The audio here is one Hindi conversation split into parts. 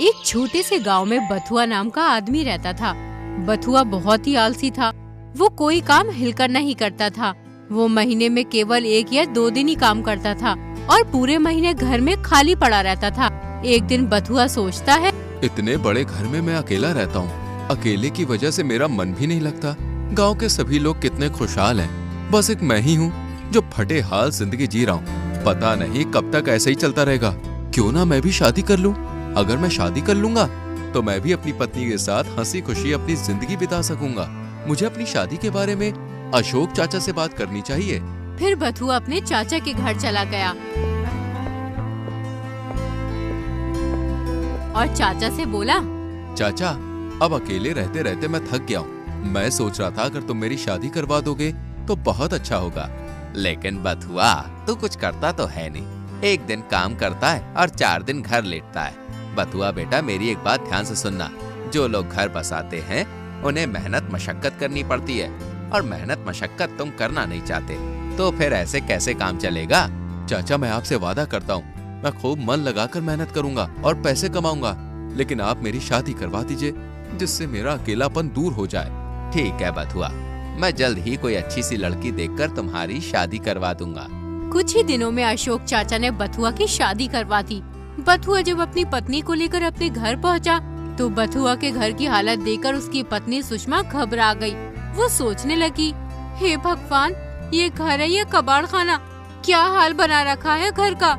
एक छोटे से गांव में बथुआ नाम का आदमी रहता था। बथुआ बहुत ही आलसी था। वो कोई काम हिलकर नहीं करता था। वो महीने में केवल 1 या 2 दिन ही काम करता था और पूरे महीने घर में खाली पड़ा रहता था। एक दिन बथुआ सोचता है, इतने बड़े घर में मैं अकेला रहता हूँ। अकेले की वजह से मेरा मन भी नहीं लगता। गांव के सभी लोग कितने खुशहाल हैं। बस एक मैं ही हूँ जो फटे हाल जिंदगी जी रहा हूँ। पता नहीं कब तक ऐसे ही चलता रहेगा। क्यों ना मैं भी शादी कर लूँ। अगर मैं शादी कर लूंगा तो मैं भी अपनी पत्नी के साथ हंसी खुशी अपनी जिंदगी बिता सकूंगा। मुझे अपनी शादी के बारे में अशोक चाचा से बात करनी चाहिए। फिर बथुआ अपने चाचा के घर चला गया और चाचा से बोला, चाचा, अब अकेले रहते रहते मैं थक गया हूँ। मैं सोच रहा था अगर तुम मेरी शादी करवा दोगे तो बहुत अच्छा होगा। लेकिन बथुआ, तू कुछ करता तो है नहीं। 1 दिन काम करता है और 4 दिन घर लेटता है। बथुआ बेटा, मेरी एक बात ध्यान से सुनना। जो लोग घर बसाते हैं उन्हें मेहनत मशक्कत करनी पड़ती है और मेहनत मशक्कत तुम करना नहीं चाहते, तो फिर ऐसे कैसे काम चलेगा। चाचा, मैं आपसे वादा करता हूँ मैं खूब मन लगाकर मेहनत करूंगा और पैसे कमाऊंगा। लेकिन आप मेरी शादी करवा दीजिए जिससे मेरा अकेलापन दूर हो जाए। ठीक है बथुआ, मैं जल्द ही कोई अच्छी सी लड़की देखकर तुम्हारी शादी करवा दूंगा। कुछ ही दिनों में अशोक चाचा ने बथुआ की शादी करवा दी। बथुआ जब अपनी पत्नी को लेकर अपने घर पहुंचा तो बथुआ के घर की हालत देखकर उसकी पत्नी सुषमा घबरा गई। वो सोचने लगी, हे भगवान, ये घर है या कबाड़ खाना? क्या हाल बना रखा है घर का।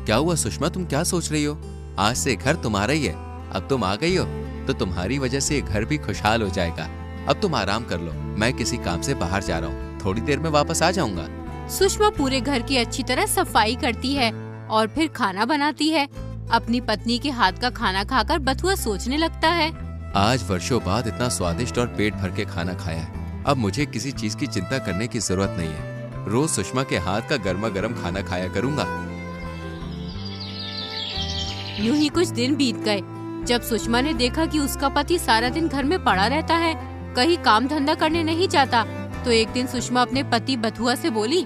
क्या हुआ सुषमा, तुम क्या सोच रही हो? आज से घर तुम्हारा ही है। अब तुम आ गई हो तो तुम्हारी वजह से घर भी खुशहाल हो जाएगा। अब तुम आराम कर लो, मैं किसी काम से बाहर जा रहा हूँ। थोड़ी देर में वापस आ जाऊंगा। सुषमा पूरे घर की अच्छी तरह सफाई करती है और फिर खाना बनाती है। अपनी पत्नी के हाथ का खाना खाकर बथुआ सोचने लगता है, आज वर्षों बाद इतना स्वादिष्ट और पेट भर के खाना खाया है। अब मुझे किसी चीज की चिंता करने की जरूरत नहीं है। रोज सुषमा के हाथ का गर्मा गर्म खाना खाया करूंगा। यूं ही कुछ दिन बीत गए। जब सुषमा ने देखा कि उसका पति सारा दिन घर में पड़ा रहता है, कहीं काम धंधा करने नहीं जाता, तो एक दिन सुषमा अपने पति बथुआ से बोली,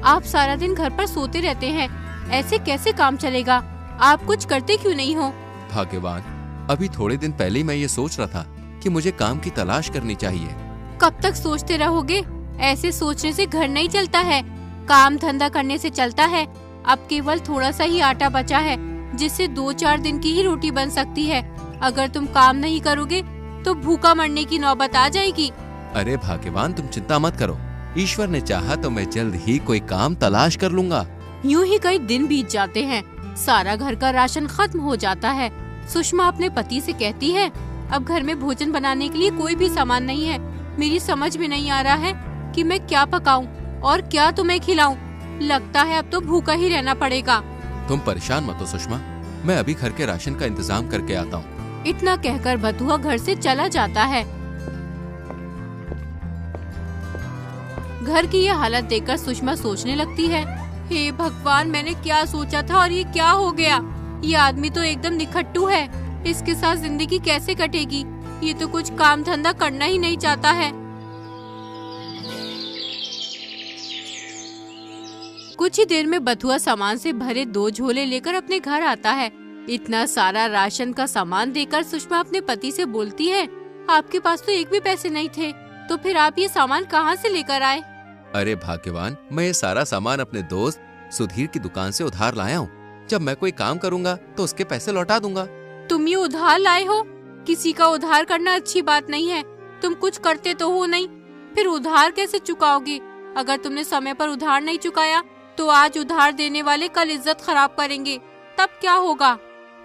आप सारा दिन घर पर सोते रहते हैं, ऐसे कैसे काम चलेगा? आप कुछ करते क्यों नहीं हो? भाग्यवान, अभी थोड़े दिन पहले ही मैं ये सोच रहा था कि मुझे काम की तलाश करनी चाहिए। कब तक सोचते रहोगे? ऐसे सोचने से घर नहीं चलता है, काम धंधा करने से चलता है। अब केवल थोड़ा सा ही आटा बचा है जिससे 2-4 दिन की ही रोटी बन सकती है। अगर तुम काम नहीं करोगे तो भूखा मरने की नौबत आ जाएगी। अरे भाग्यवान, तुम चिंता मत करो। ईश्वर ने चाहा तो मैं जल्द ही कोई काम तलाश कर लूंगा। यूं ही कई दिन बीत जाते हैं। सारा घर का राशन खत्म हो जाता है। सुषमा अपने पति से कहती है, अब घर में भोजन बनाने के लिए कोई भी सामान नहीं है। मेरी समझ में नहीं आ रहा है कि मैं क्या पकाऊं और क्या तुम्हें खिलाऊं। लगता है अब तो भूखा ही रहना पड़ेगा। तुम परेशान मत हो सुषमा, मैं अभी घर के राशन का इंतजाम करके आता हूँ। इतना कहकर बथुआ घर से चला जाता है। घर की यह हालत देखकर सुषमा सोचने लगती है, हे भगवान, मैंने क्या सोचा था और ये क्या हो गया? ये आदमी तो एकदम निखट्टू है। इसके साथ जिंदगी कैसे कटेगी? ये तो कुछ काम धंधा करना ही नहीं चाहता है। कुछ ही देर में बथुआ सामान से भरे 2 झोले लेकर अपने घर आता है। इतना सारा राशन का सामान देखकर सुषमा अपने पति से बोलती है, आपके पास तो 1 भी पैसे नहीं थे, तो फिर आप ये सामान कहाँ से लेकर आए? अरे भाग्यवान, मैं ये सारा सामान अपने दोस्त सुधीर की दुकान से उधार लाया हूँ। जब मैं कोई काम करूँगा तो उसके पैसे लौटा दूंगा। तुम ये उधार लाए हो? किसी का उधार करना अच्छी बात नहीं है। तुम कुछ करते तो हो नहीं, फिर उधार कैसे चुकाओगे? अगर तुमने समय पर उधार नहीं चुकाया तो आज उधार देने वाले कल इज्जत खराब करेंगे, तब क्या होगा?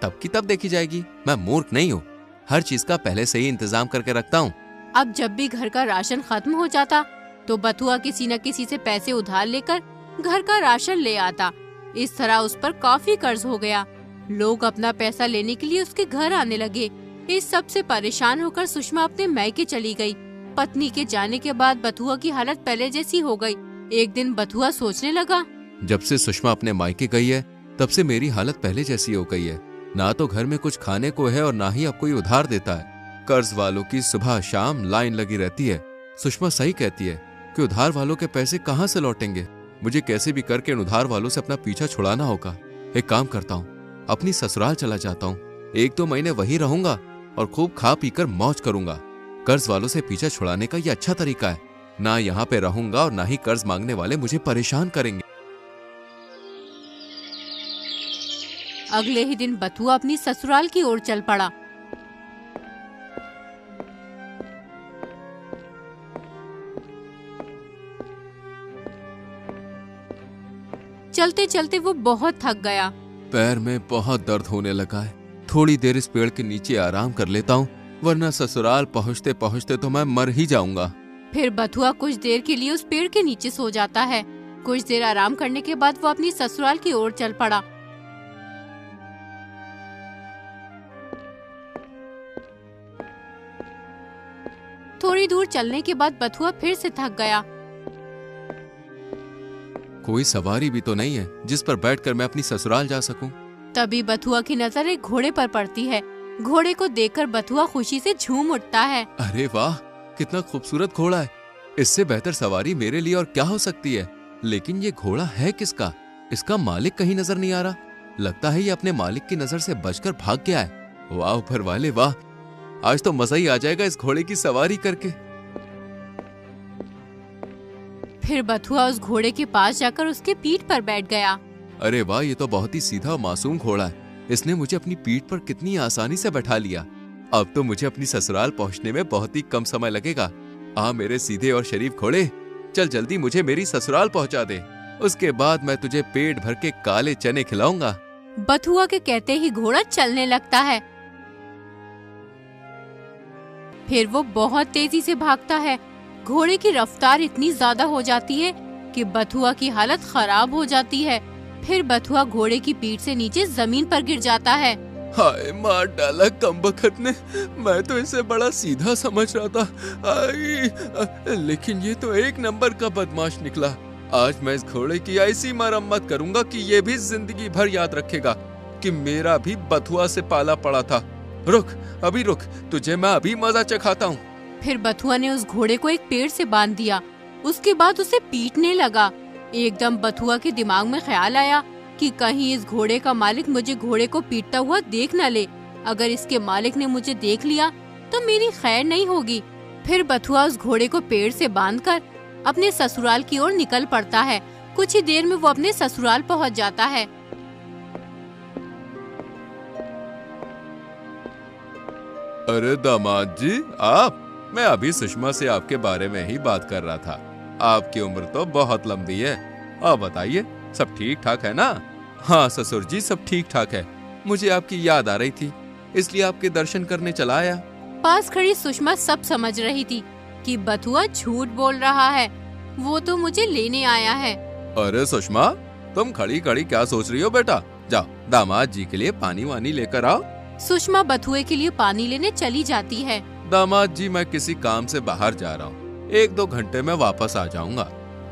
तब की तब देखी जाएगी। मैं मूर्ख नहीं हूँ, हर चीज का पहले से ही इंतजाम करके रखता हूँ। अब जब भी घर का राशन खत्म हो जाता तो बथुआ किसी न किसी से पैसे उधार लेकर घर का राशन ले आता। इस तरह उस पर काफी कर्ज हो गया। लोग अपना पैसा लेने के लिए उसके घर आने लगे। इस सब से परेशान होकर सुषमा अपने मायके चली गई। पत्नी के जाने के बाद बथुआ की हालत पहले जैसी हो गई। एक दिन बथुआ सोचने लगा, जब से सुषमा अपने मायके गई है तब से मेरी हालत पहले जैसी हो गई है। ना तो घर में कुछ खाने को है और ना ही अब कोई उधार देता है। कर्ज वालों की सुबह शाम लाइन लगी रहती है। सुषमा सही कहती है कि उधार वालों के पैसे कहाँ से लौटेंगे। मुझे कैसे भी करके इन उधार वालों से अपना पीछा छुड़ाना होगा। एक काम करता हूँ, अपनी ससुराल चला जाता हूँ। 1-2 महीने वहीं रहूंगा और खूब खा पीकर मौज करूंगा। कर्ज वालों से पीछा छुड़ाने का ये अच्छा तरीका है। ना यहाँ पे रहूंगा और ना ही कर्ज मांगने वाले मुझे परेशान करेंगे। अगले ही दिन बथुआ अपनी ससुराल की ओर चल पड़ा। चलते चलते वो बहुत थक गया। पैर में बहुत दर्द होने लगा है। थोड़ी देर इस पेड़ के नीचे आराम कर लेता हूँ, वरना ससुराल पहुँचते पहुँचते तो मैं मर ही जाऊंगा। फिर बथुआ कुछ देर के लिए उस पेड़ के नीचे सो जाता है। कुछ देर आराम करने के बाद वो अपनी ससुराल की ओर चल पड़ा। थोड़ी दूर चलने के बाद बथुआ फिर से थक गया। कोई सवारी भी तो नहीं है जिस पर बैठकर मैं अपनी ससुराल जा सकूं। तभी बथुआ की नजर एक घोड़े पर पड़ती है। घोड़े को देखकर बथुआ खुशी से झूम उठता है। अरे वाह, कितना खूबसूरत घोड़ा है। इससे बेहतर सवारी मेरे लिए और क्या हो सकती है। लेकिन ये घोड़ा है किसका? इसका मालिक कहीं नजर नहीं आ रहा। लगता है ये अपने मालिक की नजर से बचकर भाग गया है। वाह ऊपर वाले वाह, आज तो मजा ही आ जाएगा इस घोड़े की सवारी करके। फिर बथुआ उस घोड़े के पास जाकर उसके पीठ पर बैठ गया। अरे वाह, ये तो बहुत ही सीधा और मासूम घोड़ा है। इसने मुझे अपनी पीठ पर कितनी आसानी से बैठा लिया। अब तो मुझे अपनी ससुराल पहुंचने में बहुत ही कम समय लगेगा। आ मेरे सीधे और शरीफ घोड़े, चल जल्दी मुझे मेरी ससुराल पहुंचा दे। उसके बाद मैं तुझे पेट भर के काले चने खिलाऊंगा। बथुआ के कहते ही घोड़ा चलने लगता है। फिर वो बहुत तेजी से भागता है। घोड़े की रफ्तार इतनी ज्यादा हो जाती है कि बथुआ की हालत खराब हो जाती है। फिर बथुआ घोड़े की पीठ से नीचे जमीन पर गिर जाता है। हाय, मार डाला कमबख्त ने। मैं तो इसे बड़ा सीधा समझ रहा था। लेकिन ये तो एक नंबर का बदमाश निकला। आज मैं इस घोड़े की ऐसी मरम्मत करूंगा कि ये भी जिंदगी भर याद रखेगा कि मेरा भी बथुआ से पाला पड़ा था। रुक, अभी रुक, तुझे मैं अभी मजा चखाता हूँ। फिर बथुआ ने उस घोड़े को एक पेड़ से बांध दिया। उसके बाद उसे पीटने लगा। एकदम बथुआ के दिमाग में ख्याल आया कि कहीं इस घोड़े का मालिक मुझे घोड़े को पीटता हुआ देख न ले। अगर इसके मालिक ने मुझे देख लिया तो मेरी खैर नहीं होगी। फिर बथुआ उस घोड़े को पेड़ से बांधकर अपने ससुराल की ओर निकल पड़ता है। कुछ ही देर में वो अपने ससुराल पहुंच जाता है। अरे दामाद जी, आप? मैं अभी सुषमा से आपके बारे में ही बात कर रहा था। आपकी उम्र तो बहुत लंबी है। आप बताइए, सब ठीक ठाक है ना? हाँ ससुर जी, सब ठीक ठाक है। मुझे आपकी याद आ रही थी, इसलिए आपके दर्शन करने चला आया। पास खड़ी सुषमा सब समझ रही थी कि बथुआ झूठ बोल रहा है। वो तो मुझे लेने आया है। अरे सुषमा, तुम खड़ी खड़ी क्या सोच रही हो बेटा? जाओ दामाद जी के लिए पानी वानी लेकर आओ। सुषमा बथुए के लिए पानी लेने चली जाती है। दामाद जी, मैं किसी काम से बाहर जा रहा हूँ, 1-2 घंटे में वापस आ जाऊंगा।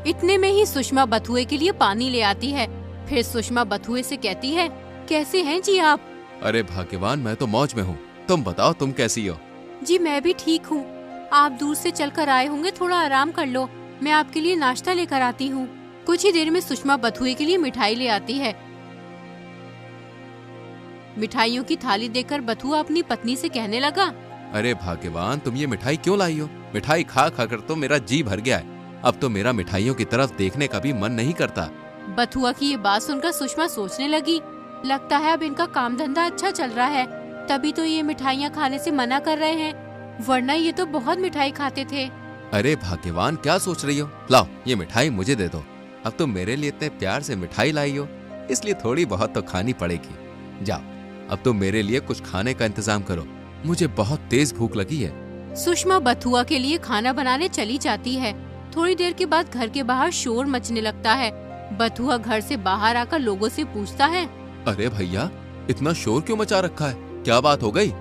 इतने में ही सुषमा बथुए के लिए पानी ले आती है। फिर सुषमा बथुए से कहती है, कैसे हैं जी आप? अरे भाग्यवान, मैं तो मौज में हूँ। तुम बताओ, तुम कैसी हो? जी मैं भी ठीक हूँ। आप दूर से चलकर आए होंगे, थोड़ा आराम कर लो। मैं आपके लिए नाश्ता लेकर आती हूँ। कुछ ही देर में सुषमा बथुए के लिए मिठाई ले आती है। मिठाइयों की थाली देखकर बथुआ अपनी पत्नी से कहने लगा, अरे भाग्यवान, तुम ये मिठाई क्यों लाई हो? मिठाई खा खा कर तो मेरा जी भर गया है। अब तो मेरा मिठाइयों की तरफ देखने का भी मन नहीं करता। बथुआ की ये बात सुनकर सुषमा सोचने लगी, लगता है अब इनका काम धंधा अच्छा चल रहा है, तभी तो ये मिठाइयाँ खाने से मना कर रहे हैं, वरना ये तो बहुत मिठाई खाते थे। अरे भाग्यवान, क्या सोच रही हो? लाओ ये मिठाई मुझे दे दो। अब तुम मेरे लिए इतने प्यार से मिठाई लाई हो, इसलिए थोड़ी बहुत तो खानी पड़ेगी। जाओ, अब तुम मेरे लिए कुछ खाने का इंतजाम करो, मुझे बहुत तेज भूख लगी है। सुषमा बथुआ के लिए खाना बनाने चली जाती है। थोड़ी देर के बाद घर के बाहर शोर मचने लगता है। बथुआ घर से बाहर आकर लोगों से पूछता है, अरे भैया, इतना शोर क्यों मचा रखा है? क्या बात हो गई?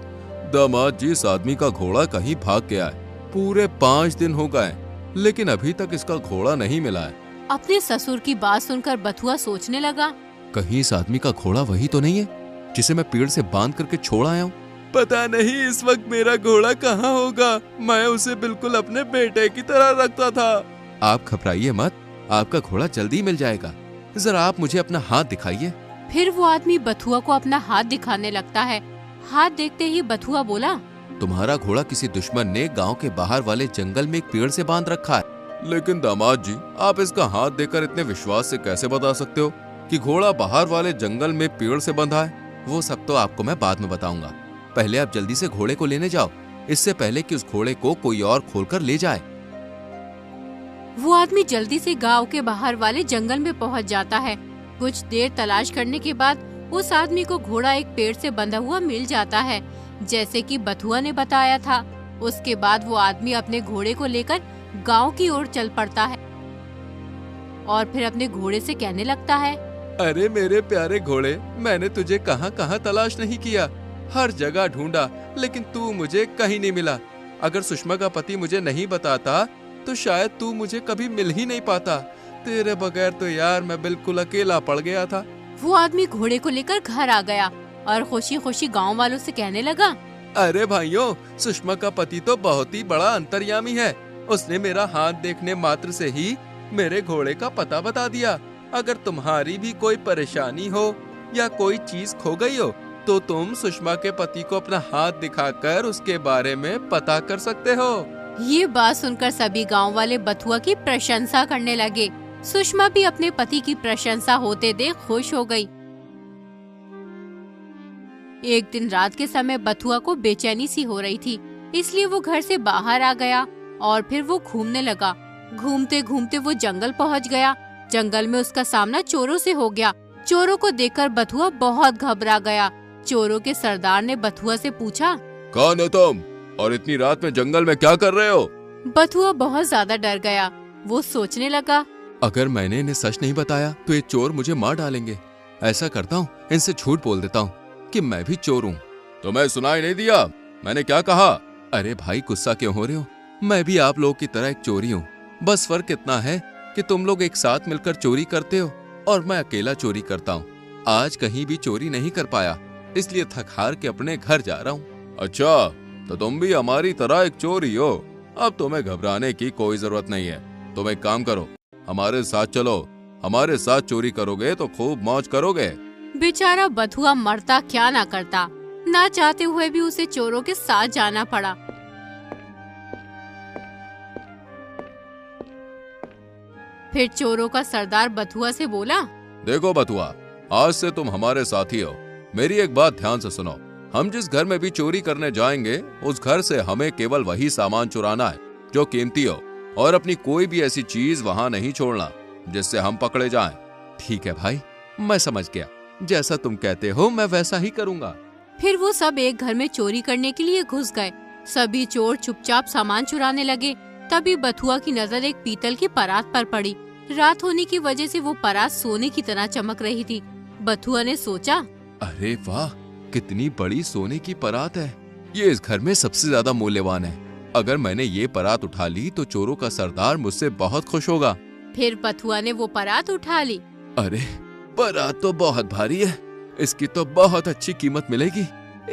दामाद जी, इस आदमी का घोड़ा कहीं भाग गया है। पूरे 5 दिन हो गए, लेकिन अभी तक इसका घोड़ा नहीं मिला है। अपने ससुर की बात सुनकर बथुआ सोचने लगा, कहीं इस आदमी का घोड़ा वही तो नहीं है जिसे मैं पेड़ से बांध करके छोड़ आया हूँ? पता नहीं इस वक्त मेरा घोड़ा कहाँ होगा। मैं उसे बिल्कुल अपने बेटे की तरह रखता था। आप घबराइए मत, आपका घोड़ा जल्दी मिल जाएगा। जरा आप मुझे अपना हाथ दिखाइए। फिर वो आदमी बथुआ को अपना हाथ दिखाने लगता है। हाथ देखते ही बथुआ बोला, तुम्हारा घोड़ा किसी दुश्मन ने गांव के बाहर वाले जंगल में एक पेड़ से बांध रखा है। लेकिन दामाद जी, आप इसका हाथ देकर इतने विश्वास से कैसे बता सकते हो कि घोड़ा बाहर वाले जंगल में पेड़ से बंधा है? वो सब तो आपको मैं बाद में बताऊंगा। पहले आप जल्दी से घोड़े को लेने जाओ, इससे पहले कि उस घोड़े को कोई और खोलकर ले जाए। वो आदमी जल्दी से गांव के बाहर वाले जंगल में पहुंच जाता है। कुछ देर तलाश करने के बाद उस आदमी को घोड़ा एक पेड़ से बंधा हुआ मिल जाता है, जैसे कि बथुआ ने बताया था। उसके बाद वो आदमी अपने घोड़े को लेकर गांव की ओर चल पड़ता है और फिर अपने घोड़े से कहने लगता है, अरे मेरे प्यारे घोड़े, मैंने तुझे कहाँ कहाँ तलाश नहीं किया, हर जगह ढूंढा, लेकिन तू मुझे कहीं नहीं मिला। अगर सुषमा का पति मुझे नहीं बताता तो शायद तू मुझे कभी मिल ही नहीं पाता। तेरे बगैर तो यार मैं बिल्कुल अकेला पड़ गया था। वो आदमी घोड़े को लेकर घर आ गया और खुशी खुशी गांव वालों से कहने लगा, अरे भाइयों, सुषमा का पति तो बहुत ही बड़ा अंतर्यामी है। उसने मेरा हाथ देखने मात्र से ही मेरे घोड़े का पता बता दिया। अगर तुम्हारी भी कोई परेशानी हो या कोई चीज खो गई हो तो तुम सुषमा के पति को अपना हाथ दिखाकर उसके बारे में पता कर सकते हो। ये बात सुनकर सभी गांव वाले बथुआ की प्रशंसा करने लगे। सुषमा भी अपने पति की प्रशंसा होते देख खुश हो गई। एक दिन रात के समय बथुआ को बेचैनी सी हो रही थी, इसलिए वो घर से बाहर आ गया और फिर वो घूमने लगा। घूमते घूमते वो जंगल पहुंच गया। जंगल में उसका सामना चोरों से हो गया। चोरों को देखकर बथुआ बहुत घबरा गया। चोरों के सरदार ने बथुआ से पूछा, कौन हो तुम और इतनी रात में जंगल में क्या कर रहे हो? बथुआ बहुत ज्यादा डर गया। वो सोचने लगा, अगर मैंने इन्हें सच नहीं बताया तो ये चोर मुझे मार डालेंगे। ऐसा करता हूँ, इनसे झूठ बोल देता हूँ कि मैं भी चोर हूँ। तुम्हें सुनाई नहीं दिया मैंने क्या कहा? अरे भाई, गुस्सा क्यों हो रहे हो? मैं भी आप लोगों की तरह एक चोरी हूँ। बस फर्क इतना है कि तुम लोग एक साथ मिलकर चोरी करते हो और मैं अकेला चोरी करता हूँ। आज कहीं भी चोरी नहीं कर पाया, इसलिए थक हार के अपने घर जा रहा हूँ। अच्छा, तो तुम भी हमारी तरह एक चोरी हो। अब तुम्हें घबराने की कोई जरूरत नहीं है। तुम एक काम करो, हमारे साथ चलो। हमारे साथ चोरी करोगे तो खूब मौज करोगे। बेचारा बथुआ मरता क्या ना करता, ना चाहते हुए भी उसे चोरों के साथ जाना पड़ा। फिर चोरों का सरदार बथुआ से बोला, देखो बथुआ, आज से तुम हमारे साथी हो। मेरी एक बात ध्यान से सुनो। हम जिस घर में भी चोरी करने जाएंगे उस घर से हमें केवल वही सामान चुराना है जो कीमती हो, और अपनी कोई भी ऐसी चीज वहाँ नहीं छोड़ना जिससे हम पकड़े जाएं। ठीक है भाई, मैं समझ गया। जैसा तुम कहते हो मैं वैसा ही करूँगा। फिर वो सब एक घर में चोरी करने के लिए घुस गए। सभी चोर चुपचाप सामान चुराने लगे। तभी बथुआ की नजर एक पीतल की परात पर पड़ी। रात होने की वजह से वो परात सोने की तरह चमक रही थी। बथुआ ने सोचा, अरे वाह, कितनी बड़ी सोने की परात है। ये इस घर में सबसे ज्यादा मूल्यवान है। अगर मैंने ये परात उठा ली तो चोरों का सरदार मुझसे बहुत खुश होगा। फिर बथुआ ने वो परात उठा ली। अरे, परात तो बहुत भारी है, इसकी तो बहुत अच्छी कीमत मिलेगी।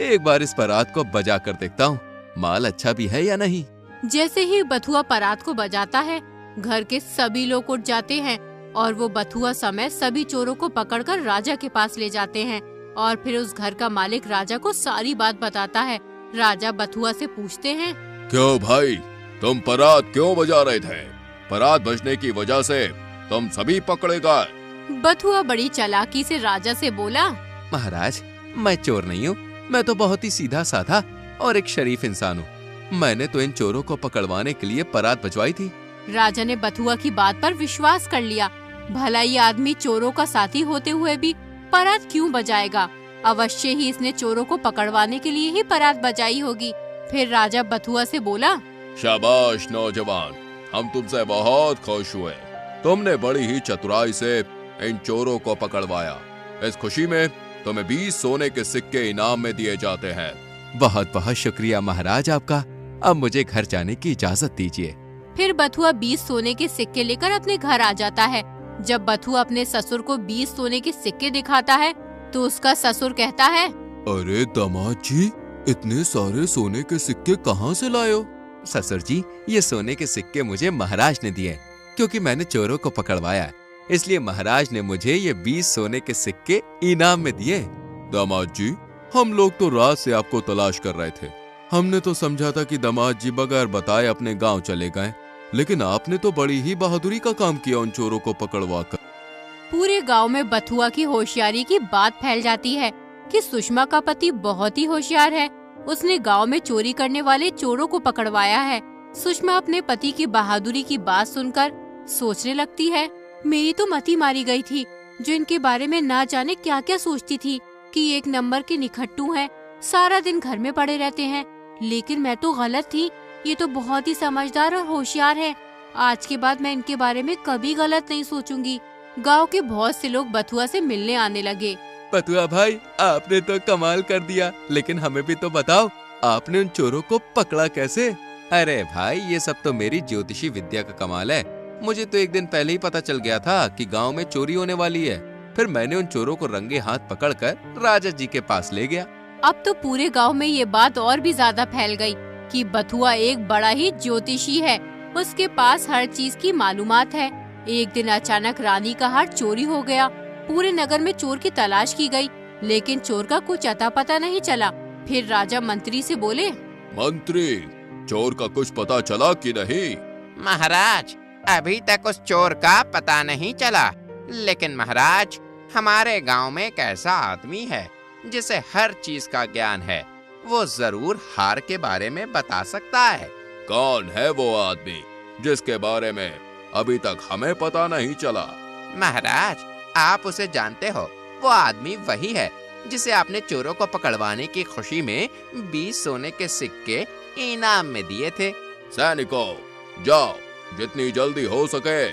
एक बार इस परात को बजा कर देखता हूँ, माल अच्छा भी है या नहीं। जैसे ही बथुआ परात को बजाता है, घर के सभी लोग उठ जाते हैं और वो बथुआ समेत सभी चोरों को पकड़कर राजा के पास ले जाते हैं। और फिर उस घर का मालिक राजा को सारी बात बताता है। राजा बथुआ से पूछते हैं, क्यों भाई, तुम परात क्यों बजा रहे थे? परात बजने की वजह से तुम सभी पकड़े गए। बथुआ बड़ी चालाकी से राजा से बोला, महाराज, मैं चोर नहीं हूँ। मैं तो बहुत ही सीधा साधा और एक शरीफ इंसान हूँ। मैंने तो इन चोरों को पकड़वाने के लिए परात बजवाई थी। राजा ने बथुआ की बात पर विश्वास कर लिया। भला ये आदमी चोरों का साथी होते हुए भी परात क्यों बजाएगा? अवश्य ही इसने चोरों को पकड़वाने के लिए ही परात बजाई होगी। फिर राजा बथुआ से बोला, शाबाश नौजवान, हम तुमसे बहुत खुश हुए। तुमने बड़ी ही चतुराई से इन चोरों को पकड़वाया। इस खुशी में तुम्हें 20 सोने के सिक्के इनाम में दिए जाते हैं। बहुत बहुत शुक्रिया महाराज आपका। अब मुझे घर जाने की इजाजत दीजिए। फिर बथुआ 20 सोने के सिक्के लेकर अपने घर आ जाता है। जब बथुआ अपने ससुर को 20 सोने के सिक्के दिखाता है तो उसका ससुर कहता है, अरे दामाद जी, इतने सारे सोने के सिक्के कहाँ से लाए हो? ससुर जी, ये सोने के सिक्के मुझे महाराज ने दिए क्योंकि मैंने चोरों को पकड़वाया, इसलिए महाराज ने मुझे ये 20 सोने के सिक्के इनाम में दिए। दामाद जी, हम लोग तो रात से आपको तलाश कर रहे थे। हमने तो समझा था कि दामाद जी बगैर बताए अपने गांव चले गए, लेकिन आपने तो बड़ी ही बहादुरी का काम किया उन चोरों को पकड़वा कर। पूरे गांव में बथुआ की होशियारी की बात फैल जाती है कि सुषमा का पति बहुत ही होशियार है। उसने गांव में चोरी करने वाले चोरों को पकड़वाया है। सुषमा अपने पति की बहादुरी की बात सुनकर सोचने लगती है, मेरी तो मति मारी गई थी, जो इनके बारे में ना जाने क्या क्या सोचती थी कि एक नंबर के निखट्टू हैं, सारा दिन घर में पड़े रहते हैं। लेकिन मैं तो गलत थी, ये तो बहुत ही समझदार और होशियार है। आज के बाद मैं इनके बारे में कभी गलत नहीं सोचूंगी। गांव के बहुत से लोग बथुआ से मिलने आने लगे। बथुआ भाई, आपने तो कमाल कर दिया, लेकिन हमें भी तो बताओ, आपने उन चोरों को पकड़ा कैसे? अरे भाई, ये सब तो मेरी ज्योतिषी विद्या का कमाल है। मुझे तो एक दिन पहले ही पता चल गया था कि गांव में चोरी होने वाली है। फिर मैंने उन चोरों को रंगे हाथ पकड़कर राजा जी के पास ले गया। अब तो पूरे गांव में ये बात और भी ज्यादा फैल गई कि बथुआ एक बड़ा ही ज्योतिषी है। उसके पास हर चीज की मालूमात है। एक दिन अचानक रानी का हार चोरी हो गया। पूरे नगर में चोर की तलाश की गई, लेकिन चोर का कुछ अता पता नहीं चला। फिर राजा मंत्री से बोले, मंत्री, चोर का कुछ पता चला कि नहीं? महाराज, अभी तक उस चोर का पता नहीं चला, लेकिन महाराज, हमारे गांव में एक ऐसा आदमी है जिसे हर चीज का ज्ञान है। वो जरूर हार के बारे में बता सकता है। कौन है वो आदमी जिसके बारे में अभी तक हमें पता नहीं चला? महाराज, आप उसे जानते हो। वो आदमी वही है जिसे आपने चोरों को पकड़वाने की खुशी में 20 सोने के सिक्के इनाम में दिए थे। सैनिकों, जाओ, जितनी जल्दी हो सके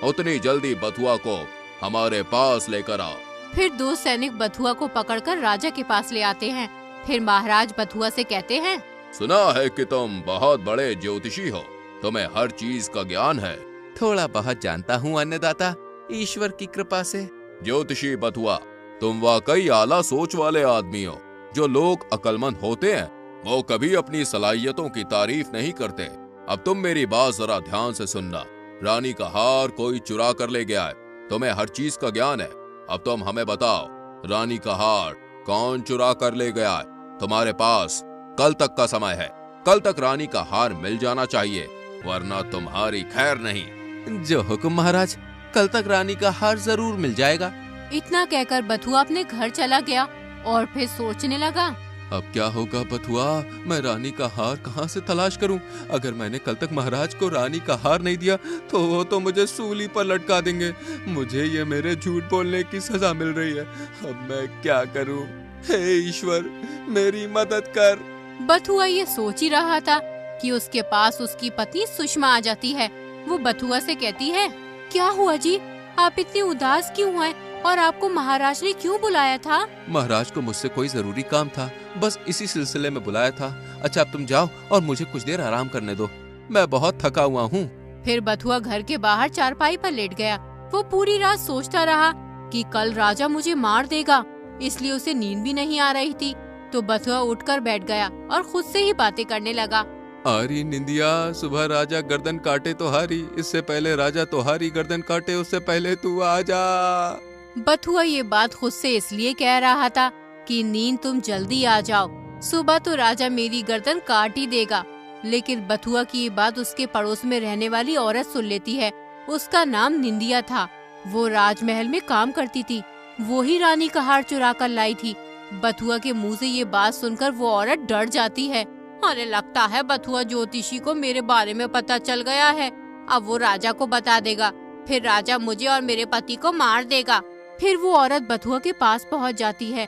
उतनी जल्दी बथुआ को हमारे पास लेकर आओ। फिर 2 सैनिक बथुआ को पकड़कर राजा के पास ले आते हैं। फिर महाराज बथुआ से कहते हैं, सुना है कि तुम बहुत बड़े ज्योतिषी हो, तुम्हें हर चीज का ज्ञान है। थोड़ा बहुत जानता हूँ अन्नदाता, ईश्वर की कृपा से। ज्योतिषी बथुआ, तुम वाकई आला सोच वाले आदमी हो। जो लोग अक्लमंद होते हैं वो कभी अपनी सलाहियतों की तारीफ नहीं करते। अब तुम मेरी बात जरा ध्यान से सुनना। रानी का हार कोई चुरा कर ले गया है। तुम्हें हर चीज का ज्ञान है। अब तुम हमें बताओ, रानी का हार कौन चुरा कर ले गया है? तुम्हारे पास कल तक का समय है। कल तक रानी का हार मिल जाना चाहिए, वरना तुम्हारी खैर नहीं। जो हुक्म महाराज, कल तक रानी का हार जरूर मिल जाएगा। इतना कहकर बथुआ अपने घर चला गया और फिर सोचने लगा, अब क्या होगा बथुआ? मैं रानी का हार कहाँ से तलाश करूं? अगर मैंने कल तक महाराज को रानी का हार नहीं दिया तो वो तो मुझे सूली पर लटका देंगे। मुझे ये मेरे झूठ बोलने की सजा मिल रही है। अब मैं क्या करूं? हे ईश्वर, मेरी मदद कर। बथुआ ये सोच ही रहा था कि उसके पास उसकी पत्नी सुषमा आ जाती है। वो बथुआ से कहती है, क्या हुआ जी, आप इतने उदास क्यों हैं और आपको महाराज ने क्यों बुलाया था? महाराज को मुझसे कोई जरूरी काम था, बस इसी सिलसिले में बुलाया था। अच्छा, अब तुम जाओ और मुझे कुछ देर आराम करने दो, मैं बहुत थका हुआ हूँ। फिर बथुआ घर के बाहर चारपाई पर लेट गया। वो पूरी रात सोचता रहा कि कल राजा मुझे मार देगा, इसलिए उसे नींद भी नहीं आ रही थी। तो बथुआ उठकर बैठ गया और खुद से ही बातें करने लगा। आरी निंदिया, सुबह राजा गर्दन काटे तो हारी, इससे पहले राजा तो हारी गर्दन काटे, उससे पहले तू आ जा। बथुआ ये बात खुद से इसलिए कह रहा था कि नींद तुम जल्दी आ जाओ, सुबह तो राजा मेरी गर्दन काट ही देगा। लेकिन बथुआ की ये बात उसके पड़ोस में रहने वाली औरत सुन लेती है। उसका नाम निंदिया था। वो राजमहल में काम करती थी। वो ही रानी का हार चुरा कर लाई थी। बथुआ के मुंह से ये बात सुनकर वो औरत डर जाती है। अरे, लगता है बथुआ ज्योतिषी को मेरे बारे में पता चल गया है। अब वो राजा को बता देगा, फिर राजा मुझे और मेरे पति को मार देगा। फिर वो औरत बथुआ के पास पहुंच जाती है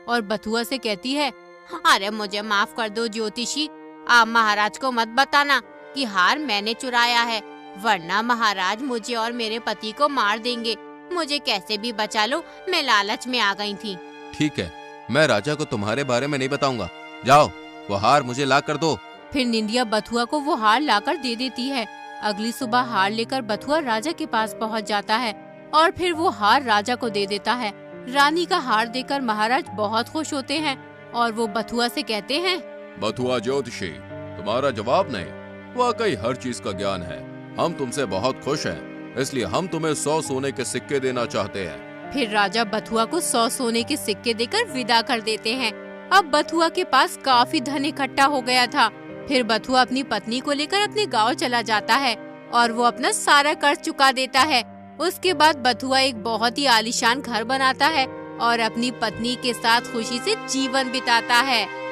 और बथुआ से कहती है, अरे मुझे माफ कर दो ज्योतिषी, आप महाराज को मत बताना कि हार मैंने चुराया है, वरना महाराज मुझे और मेरे पति को मार देंगे। मुझे कैसे भी बचा लो, मैं लालच में आ गई थी। ठीक है, मैं राजा को तुम्हारे बारे में नहीं बताऊंगा। जाओ, वो हार मुझे ला कर दो। फिर निंदिया बथुआ को वो हार लाकर दे देती है। अगली सुबह हार लेकर बथुआ राजा के पास पहुंच जाता है और फिर वो हार राजा को दे देता है। रानी का हार देकर महाराज बहुत खुश होते हैं और वो बथुआ से कहते हैं, बथुआ ज्योतिषी, तुम्हारा जवाब नहीं, वाकई हर चीज का ज्ञान है। हम तुमसे बहुत खुश हैं, इसलिए हम तुम्हें 100 सोने के सिक्के देना चाहते हैं। फिर राजा बथुआ को 100 सोने के सिक्के देकर विदा कर देते हैं। अब बथुआ के पास काफी धन इकट्ठा हो गया था। फिर बथुआ अपनी पत्नी को लेकर अपने गांव चला जाता है और वो अपना सारा कर्ज चुका देता है। उसके बाद बथुआ एक बहुत ही आलीशान घर बनाता है और अपनी पत्नी के साथ खुशी से जीवन बिताता है।